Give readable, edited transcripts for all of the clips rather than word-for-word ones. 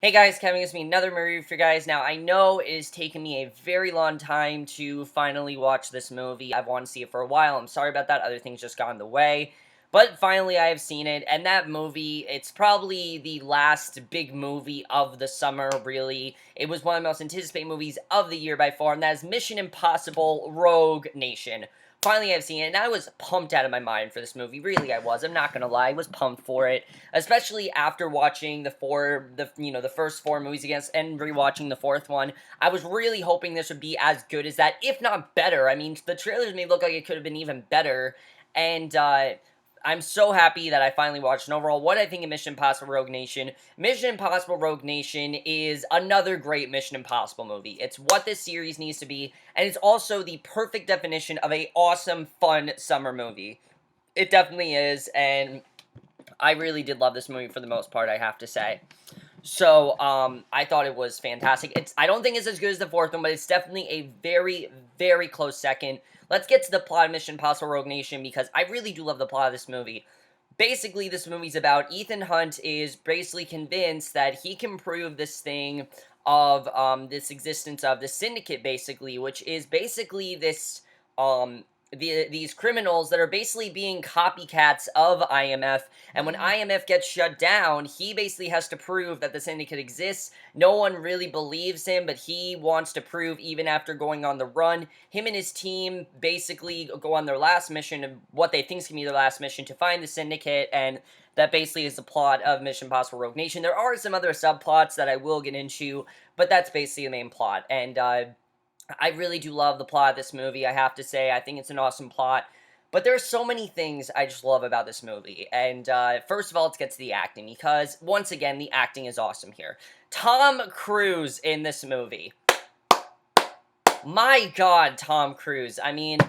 Hey guys, Kevin gives me another movie review for you guys. Now, I know it has taken me a very long time to finally watch this movie. I've wanted to see it for a while. I'm sorry about that. Other things just got in the way. But finally, I have seen it. And that movie, it's probably the last big movie of the summer, really. It was one of the most anticipated movies of the year by far, and that is Mission Impossible Rogue Nation. Finally, I've seen it, and I was pumped out of my mind for this movie. Really, I was. I'm not gonna lie. I was pumped for it, especially after watching the first four movies against and rewatching the fourth one. I was really hoping this would be as good as that, if not better. I mean, the trailers made it look like it could have been even better, and I'm so happy that I finally watched. And overall, what I think of Mission Impossible Rogue Nation. Mission Impossible Rogue Nation is another great Mission Impossible movie. It's what this series needs to be, and it's also the perfect definition of a awesome, fun summer movie. It definitely is, and I really did love this movie for the most part, I have to say. So, I thought it was fantastic. I don't think it's as good as the fourth one, but it's definitely a very, very close second. Let's get to the plot of Mission Impossible Rogue Nation, because I really do love the plot of this movie. Basically, this movie's about Ethan Hunt is basically convinced that he can prove this thing of, this existence of the Syndicate, basically, which is basically this, these criminals that are basically being copycats of IMF, and when IMF gets shut down, he basically has to prove that the Syndicate exists. No one really believes him, but he wants to prove even after going on the run. Him and his team basically go on their last mission, what they think is going to be their last mission, to find the Syndicate, and that basically is the plot of Mission Impossible Rogue Nation. There are some other subplots that I will get into, but that's basically the main plot, and I really do love the plot of this movie, I have to say. I think it's an awesome plot. But there are so many things I just love about this movie. And first of all, let's get to the acting, because once again, the acting is awesome here. Tom Cruise in this movie. My God, Tom Cruise. I mean,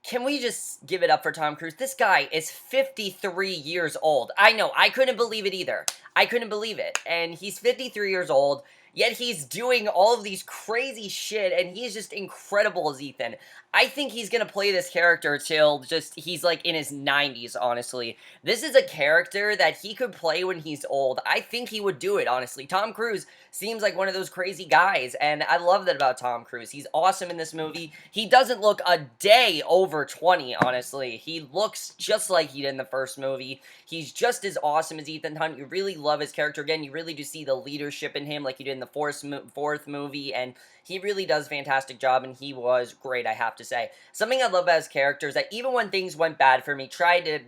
can we just give it up for Tom Cruise? This guy is 53 years old. I know, I couldn't believe it either. I couldn't believe it. And he's 53 years old, yet he's doing all of these crazy shit, and he's just incredible as Ethan. I think he's gonna play this character till he's like in his 90s, honestly. This is a character that he could play when he's old. I think he would do it, honestly. Tom Cruise seems like one of those crazy guys, and I love that about Tom Cruise. He's awesome in this movie. He doesn't look a day over 20, honestly. He looks just like he did in the first movie. He's just as awesome as Ethan Hunt. You really love his character. Again, you really do see the leadership in him like you did in the fourth movie, and he really does a fantastic job, and he was great, I have to say. Something I love about his character is that even when things went bad for me, tried to,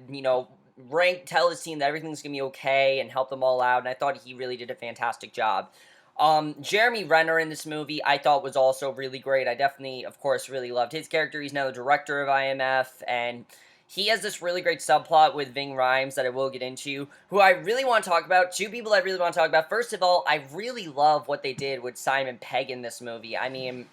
tell his team that everything's gonna be okay and help them all out, and I thought he really did a fantastic job. Jeremy Renner in this movie, I thought was also really great. I definitely, of course, really loved his character. He's now the director of IMF, and he has this really great subplot with Ving Rhames that I will get into, who I really want to talk about. Two people I really want to talk about. First of all, I really love what they did with Simon Pegg in this movie. I mean,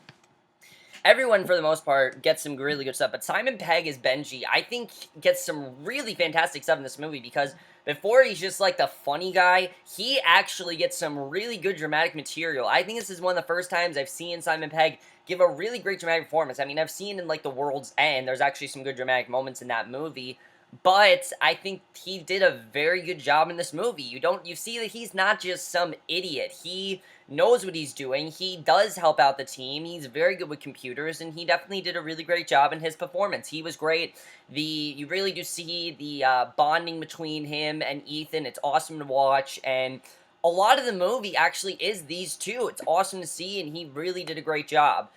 everyone, for the most part, gets some really good stuff, but Simon Pegg as Benji, I think, gets some really fantastic stuff in this movie, because before he's just like the funny guy, he actually gets some really good dramatic material. I think this is one of the first times I've seen Simon Pegg give a really great dramatic performance. I mean, I've seen in like The World's End, there's actually some good dramatic moments in that movie, but I think he did a very good job in this movie. You see that he's not just some idiot. He knows what he's doing. He does help out the team. He's very good with computers, and he definitely did a really great job in his performance. He was great. You really do see the bonding between him and Ethan. It's awesome to watch, and a lot of the movie actually is these two. It's awesome to see, and he really did a great job.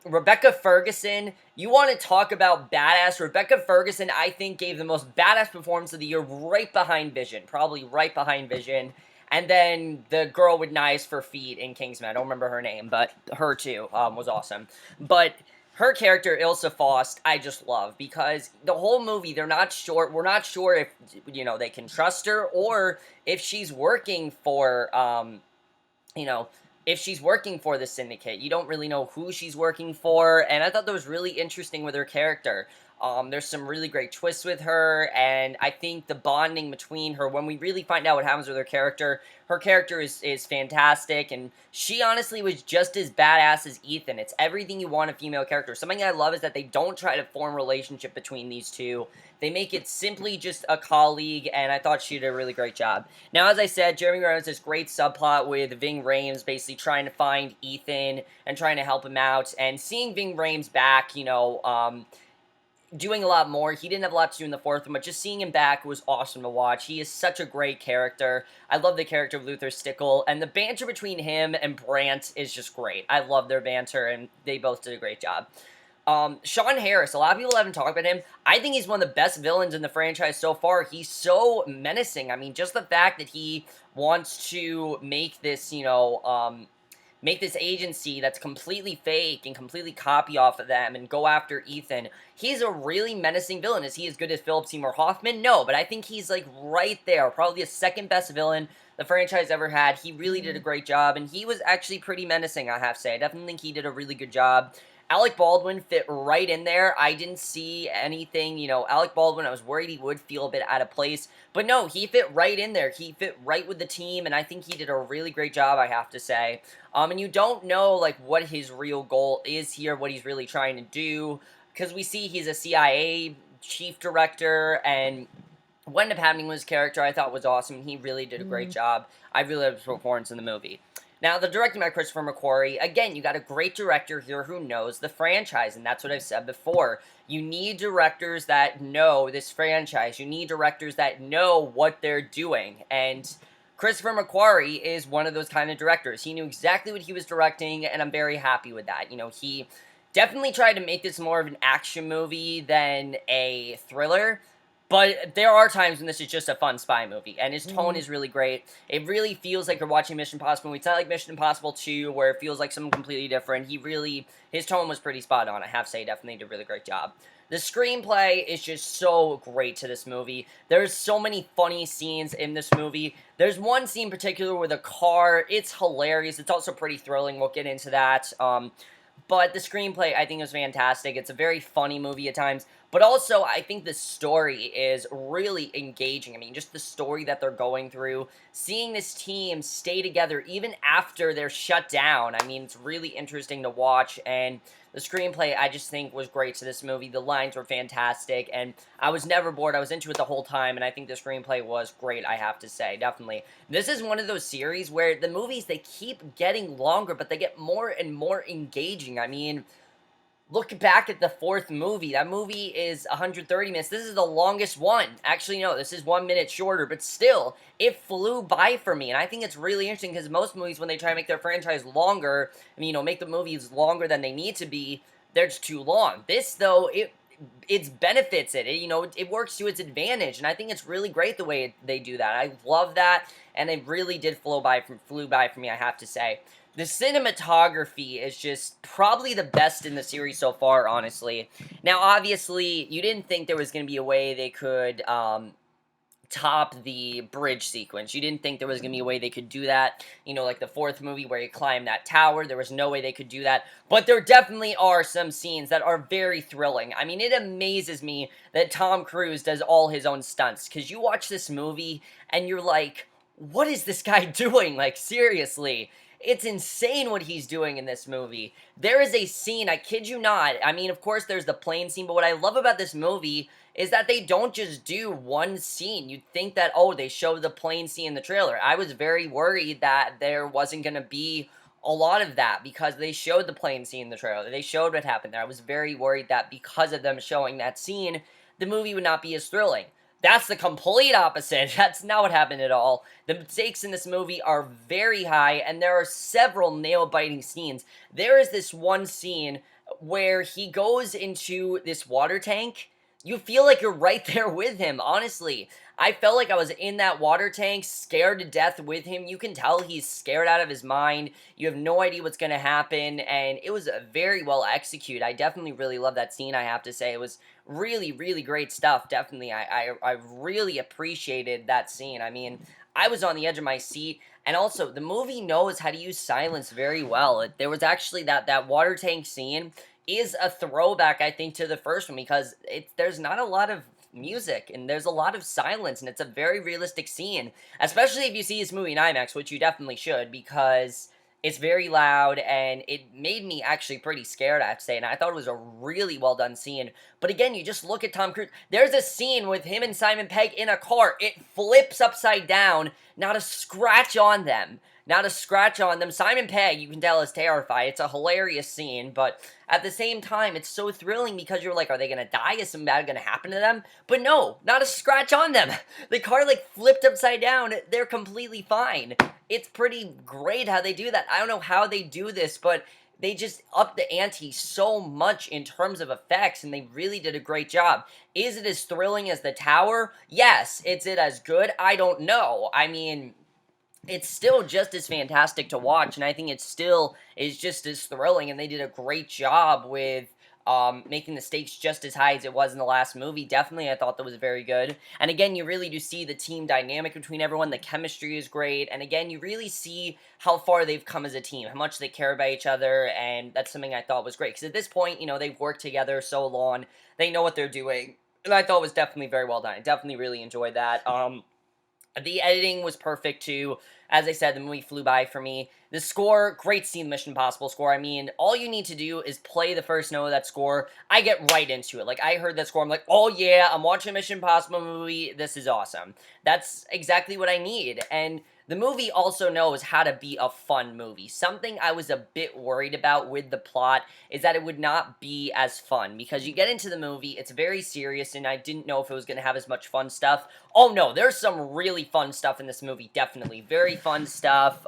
Rebecca Ferguson, you want to talk about badass? Rebecca Ferguson, I think, gave the most badass performance of the year, right behind Vision. Probably right behind Vision. And then the girl with knives for feet in Kingsman, I don't remember her name, but her too, was awesome. But her character, Ilsa Faust, I just love, because the whole movie, we're not sure if, they can trust her, or if she's working for, if she's working for the Syndicate. You don't really know who she's working for, and I thought that was really interesting with her character. There's some really great twists with her, and I think the bonding between her, when we really find out what happens with her character is fantastic, and she honestly was just as badass as Ethan. It's everything you want a female character. Something I love is that they don't try to form a relationship between these two. They make it simply just a colleague, and I thought she did a really great job. Now, as I said, Jeremy Renner has this great subplot with Ving Rhames basically trying to find Ethan and trying to help him out, and seeing Ving Rhames back, doing a lot more. He didn't have a lot to do in the fourth one, but just seeing him back was awesome to watch. He is such a great character. I love the character of Luther Stickle, and the banter between him and Brandt is just great. I love their banter, and they both did a great job. Sean Harris, a lot of people haven't talked about him. I think he's one of the best villains in the franchise so far. He's so menacing. I mean, just the fact that he wants to make this, make this agency that's completely fake and completely copy off of them and go after Ethan. He's a really menacing villain. Is he as good as Philip Seymour Hoffman? No, but I think he's like right there. Probably the second best villain the franchise ever had. He really did a great job, and he was actually pretty menacing, I have to say. I definitely think he did a really good job. Alec Baldwin fit right in there. I didn't see anything, Alec Baldwin, I was worried he would feel a bit out of place. But no, he fit right in there. He fit right with the team, and I think he did a really great job, I have to say. And you don't know, what his real goal is here, what he's really trying to do, because we see he's a CIA chief director, and what ended up happening with his character I thought was awesome. He really did a great job. I really loved his performance in the movie. Now, the directing by Christopher McQuarrie, again, you got a great director here who knows the franchise, and that's what I've said before. You need directors that know this franchise. You need directors that know what they're doing, and Christopher McQuarrie is one of those kind of directors. He knew exactly what he was directing, and I'm very happy with that. He definitely tried to make this more of an action movie than a thriller, but there are times when this is just a fun spy movie, and his tone is really great. It really feels like you're watching Mission Impossible movie. It's not like Mission Impossible 2, where it feels like something completely different. His tone was pretty spot on, I have to say. Definitely did a really great job. The screenplay is just so great to this movie. There's so many funny scenes in this movie. There's one scene in particular with a car. It's hilarious. It's also pretty thrilling. We'll get into that. But the screenplay, I think, is fantastic. It's a very funny movie at times. But also, I think the story is really engaging. I mean, just the story that they're going through. Seeing this team stay together even after they're shut down. I mean, it's really interesting to watch. And the screenplay, I just think, was great to this movie. The lines were fantastic. And I was never bored. I was into it the whole time. And I think the screenplay was great, I have to say. Definitely. This is one of those series where the movies, they keep getting longer, but they get more and more engaging. I mean, look back at the fourth movie. That movie is 130 minutes. This is the longest one. Actually, no, this is 1 minute shorter, but still, it flew by for me. And I think it's really interesting because most movies, when they try to make their franchise longer, make the movies longer than they need to be, they're just too long. This, though, it benefits it. It works to its advantage, and I think it's really great the way they do that. I love that, and it really did flew by for me, I have to say. The cinematography is just probably the best in the series so far, honestly. Now, obviously, you didn't think there was going to be a way they could top the bridge sequence. You didn't think there was going to be a way they could do that. Like the fourth movie where you climb that tower. There was no way they could do that. But there definitely are some scenes that are very thrilling. I mean, it amazes me that Tom Cruise does all his own stunts. Because you watch this movie and you're like, what is this guy doing? Like, seriously. It's insane what he's doing in this movie. There is a scene, I kid you not, I mean, of course there's the plane scene, but what I love about this movie is that they don't just do one scene. You'd think that, oh, they showed the plane scene in the trailer. I was very worried that there wasn't going to be a lot of that because they showed the plane scene in the trailer. They showed what happened there. I was very worried that because of them showing that scene, the movie would not be as thrilling. That's the complete opposite. That's not what happened at all. The stakes in this movie are very high, and there are several nail-biting scenes. There is this one scene where he goes into this water tank. You feel like you're right there with him, honestly. I felt like I was in that water tank, scared to death with him. You can tell he's scared out of his mind. You have no idea what's going to happen, and it was very well executed. I definitely really love that scene, I have to say. It was really, really great stuff, definitely. I really appreciated that scene. I mean, I was on the edge of my seat, and also, the movie knows how to use silence very well. There was actually that water tank scene. is a throwback, I think, to the first one because there's not a lot of music and there's a lot of silence and it's a very realistic scene, especially if you see this movie in IMAX, which you definitely should because it's very loud and it made me actually pretty scared, I have to say, and I thought it was a really well done scene. But again, you just look at Tom Cruise. There's a scene with him and Simon Pegg in a car. It flips upside down, not a scratch on them. Not a scratch on them. Simon Pegg, you can tell, is terrified. It's a hilarious scene, but at the same time, it's so thrilling because you're like, are they gonna die? Is something bad gonna happen to them? But no, not a scratch on them. The car, like, flipped upside down. They're completely fine. It's pretty great how they do that. I don't know how they do this, but they just up the ante so much in terms of effects, and they really did a great job. Is it as thrilling as The Tower? Yes. Is it as good? I don't know. I mean, it's still just as fantastic to watch, and I think it still is just as thrilling, and they did a great job with making the stakes just as high as it was in the last movie. Definitely, I thought that was very good. And again, you really do see the team dynamic between everyone. The chemistry is great, and again, you really see how far they've come as a team, how much they care about each other, and that's something I thought was great. Because at this point, they've worked together so long, they know what they're doing, and I thought it was definitely very well done. I definitely really enjoyed that. The editing was perfect too. As I said, the movie flew by for me. The score, great scene, Mission Impossible score. I mean, all you need to do is play the first note of that score. I get right into it. Like, I heard that score, I'm like, oh yeah, I'm watching a Mission Impossible movie. This is awesome. That's exactly what I need. And the movie also knows how to be a fun movie. Something I was a bit worried about with the plot is that it would not be as fun because you get into the movie, it's very serious, and I didn't know if it was going to have as much fun stuff. Oh no, there's some really fun stuff in this movie, definitely. Very fun stuff,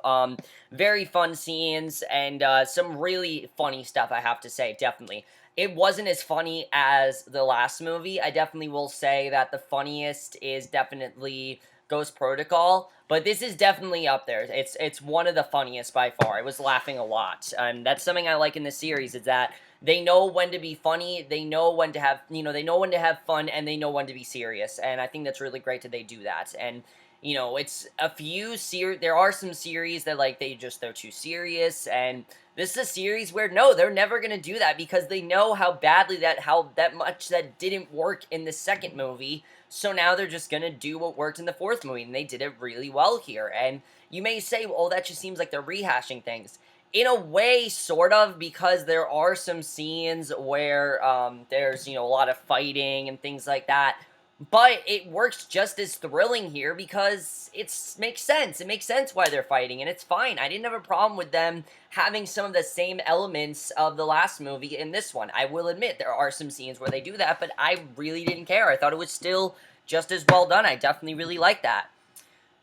very fun scenes, and some really funny stuff, I have to say, definitely. It wasn't as funny as the last movie. I definitely will say that the funniest is definitely Ghost Protocol, but this is definitely up there. It's one of the funniest by far. I was laughing a lot, and that's something I like in this series is that they know when to be funny, they know when to have, they know when to have fun, and they know when to be serious, and I think that's really great that they do that. And it's a few there are some series that like they're too serious, and this is a series where no, they're never gonna do that because they know how badly how much that didn't work in the second movie. So now they're just gonna do what worked in the fourth movie, and they did it really well here. And you may say, well, that just seems like they're rehashing things. In a way, sort of, because there are some scenes where there's, a lot of fighting and things like that. But it works just as thrilling here because it makes sense. It makes sense why they're fighting, and it's fine. I didn't have a problem with them having some of the same elements of the last movie in this one. I will admit there are some scenes where they do that, but I really didn't care. I thought it was still just as well done. I definitely really like that.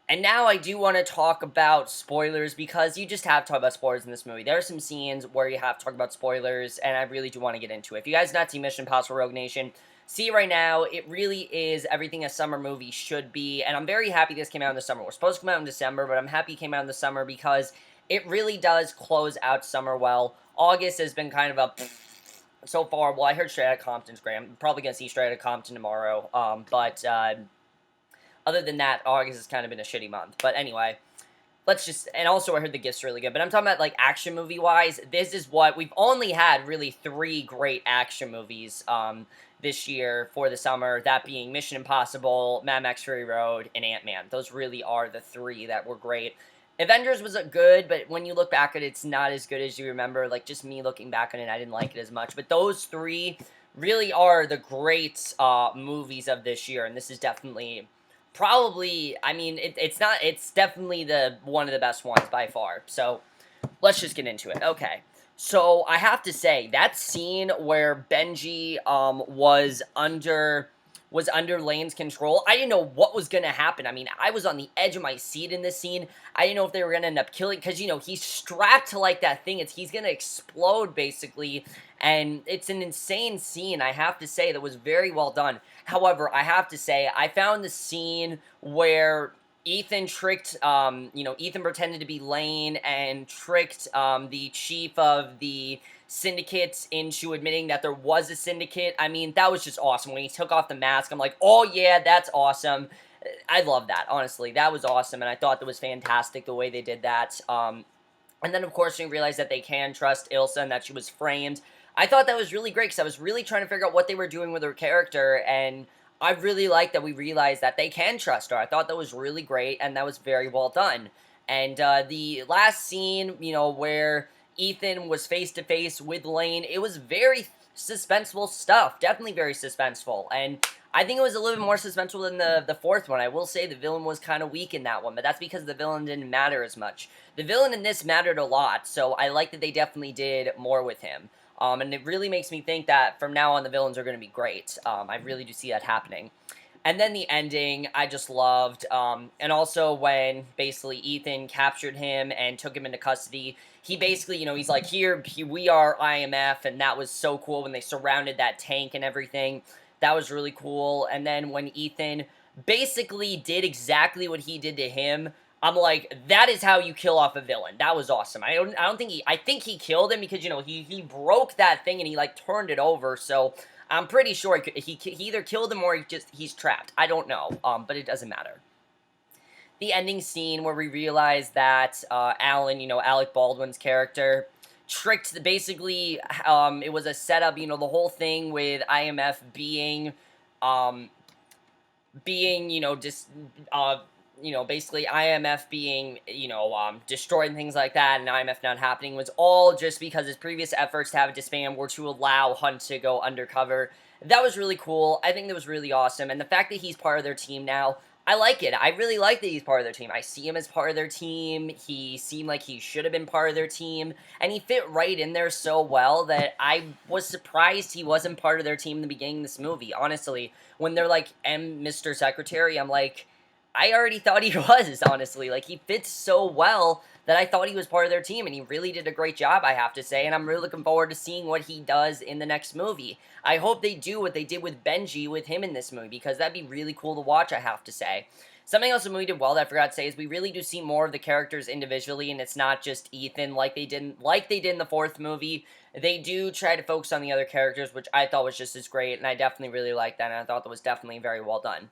And now I do want to talk about spoilers because you just have to talk about spoilers in this movie. There are some scenes where you have to talk about spoilers, and I really do want to get into it. If you guys not seen Mission Impossible Rogue Nation, see right now, it really is everything a summer movie should be, and I'm very happy this came out in the summer. We're supposed to come out in December, but I'm happy it came out in the summer because it really does close out summer well. August has been kind of a so far. Well, I heard Straight Outta Compton's great. I'm probably going to see Straight Outta Compton tomorrow, but other than that, August has kind of been a shitty month. But anyway, and also I heard The Gift's really good. But I'm talking about, like, action movie-wise, this is what, we've only had really 3 great action movies, this year for the summer, that being Mission Impossible, Mad Max Fury Road, and Ant-Man. Those really are the 3 that were great. Avengers was good, but when you look back at it, it's not as good as you remember. Like, just me looking back on it, I didn't like it as much. But those 3 really are the great movies of this year, and this is definitely probably, I mean, it's definitely one of the best ones by far. So, let's just get into it. Okay. So, I have to say, that scene where Benji, was under Lane's control, I didn't know what was gonna happen. I mean, I was on the edge of my seat in this scene. I didn't know if they were gonna end up killing, because, he's strapped to, like, that thing. He's gonna explode, basically, and it's an insane scene, I have to say, that was very well done. However, I have to say, I found the scene where Ethan Ethan pretended to be Lane and tricked the chief of the syndicate into admitting that there was a syndicate. I mean, that was just awesome. When he took off the mask, I'm like, oh yeah, that's awesome. I love that, honestly. That was awesome, and I thought that was fantastic the way they did that. And then, of course, we realized that they can trust Ilsa and that she was framed. I thought that was really great because I was really trying to figure out what they were doing with her character, and I really like that we realized that they can trust her. I thought that was really great, and that was very well done. And the last scene, you know, where Ethan was face to face with Lane, it was very suspenseful stuff. Definitely very suspenseful. And I think it was a little bit more suspenseful than the fourth one. I will say the villain was kind of weak in that one, but that's because the villain didn't matter as much. The villain in this mattered a lot, so I like that they definitely did more with him. And it really makes me think that from now on the villains are going to be great. I really do see that happening. And then the ending, I just loved. And also when basically Ethan captured him and took him into custody, he basically, you know, he's like, we are IMF, and that was so cool when they surrounded that tank and everything. That was really cool. And then when Ethan basically did exactly what he did to him, I'm like, that is how you kill off a villain. That was awesome. I don't think I think he killed him because, you know, he broke that thing and he, like, turned it over, so I'm pretty sure he either killed him or he's trapped. I don't know, but it doesn't matter. The ending scene where we realize that Alan, you know, Alec Baldwin's character, tricked, basically, it was a setup, you know, the whole thing with IMF um, you know, just, basically IMF being, destroyed and things like that, and IMF not happening was all just because his previous efforts to have it disband were to allow Hunt to go undercover. That was really cool. I think that was really awesome, and the fact that he's part of their team now, I like it. I really like that he's part of their team. I see him as part of their team. He seemed like he should have been part of their team, and he fit right in there so well that I was surprised he wasn't part of their team in the beginning of this movie, honestly. When they're like, Mr. Secretary, I'm like, I already thought he was, honestly. Like, he fits so well that I thought he was part of their team, and he really did a great job, I have to say, and I'm really looking forward to seeing what he does in the next movie. I hope they do what they did with Benji with him in this movie, because that'd be really cool to watch, I have to say. Something else the movie did well that I forgot to say is we really do see more of the characters individually, and it's not just Ethan like they did in the fourth movie. They do try to focus on the other characters, which I thought was just as great, and I definitely really liked that, and I thought that was definitely very well done.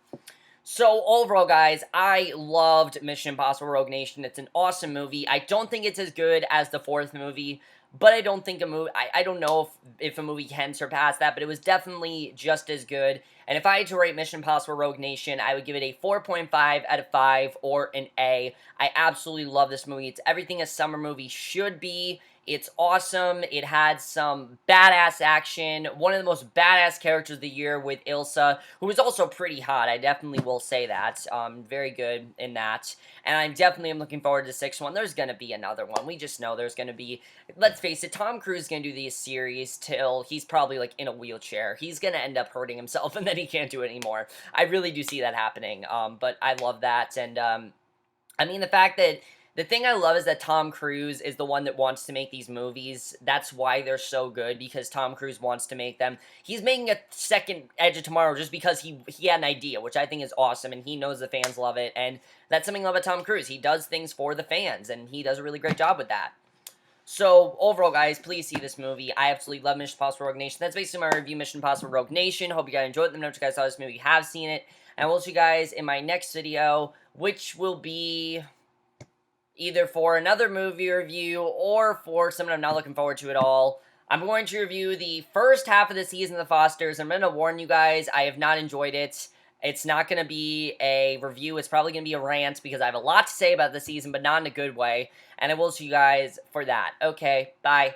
So, overall, guys, I loved Mission Impossible Rogue Nation. It's an awesome movie. I don't think it's as good as the fourth movie, but I don't think I don't know if a movie can surpass that, but it was definitely just as good. And if I had to rate Mission Impossible Rogue Nation, I would give it a 4.5 out of 5 or an A. I absolutely love this movie. It's everything a summer movie should be. It's awesome. It had some badass action. One of the most badass characters of the year with Ilsa, who is also pretty hot. I definitely will say that. Very good in that. And I definitely am looking forward to the sixth one. There's going to be another one. We just know there's going to be... Let's face it, Tom Cruise is going to do these series till he's probably, like, in a wheelchair. He's going to end up hurting himself, and then he can't do it anymore. I really do see that happening. But I love that. And, I mean, the fact that... The thing I love is that Tom Cruise is the one that wants to make these movies. That's why they're so good, because Tom Cruise wants to make them. He's making a second Edge of Tomorrow just because he had an idea, which I think is awesome, and he knows the fans love it, and that's something I love about Tom Cruise. He does things for the fans, and he does a really great job with that. So, overall, guys, please see this movie. I absolutely love Mission Impossible Rogue Nation. That's basically my review, Mission Impossible Rogue Nation. Hope you guys enjoyed it. Let me know if you guys saw this movie, have seen it, and we'll see you guys in my next video, which will be... either for another movie review or for something I'm not looking forward to at all. I'm going to review the first half of the season of The Fosters. I'm going to warn you guys, I have not enjoyed it. It's not going to be a review. It's probably going to be a rant because I have a lot to say about the season, but not in a good way. And I will see you guys for that. Okay, bye.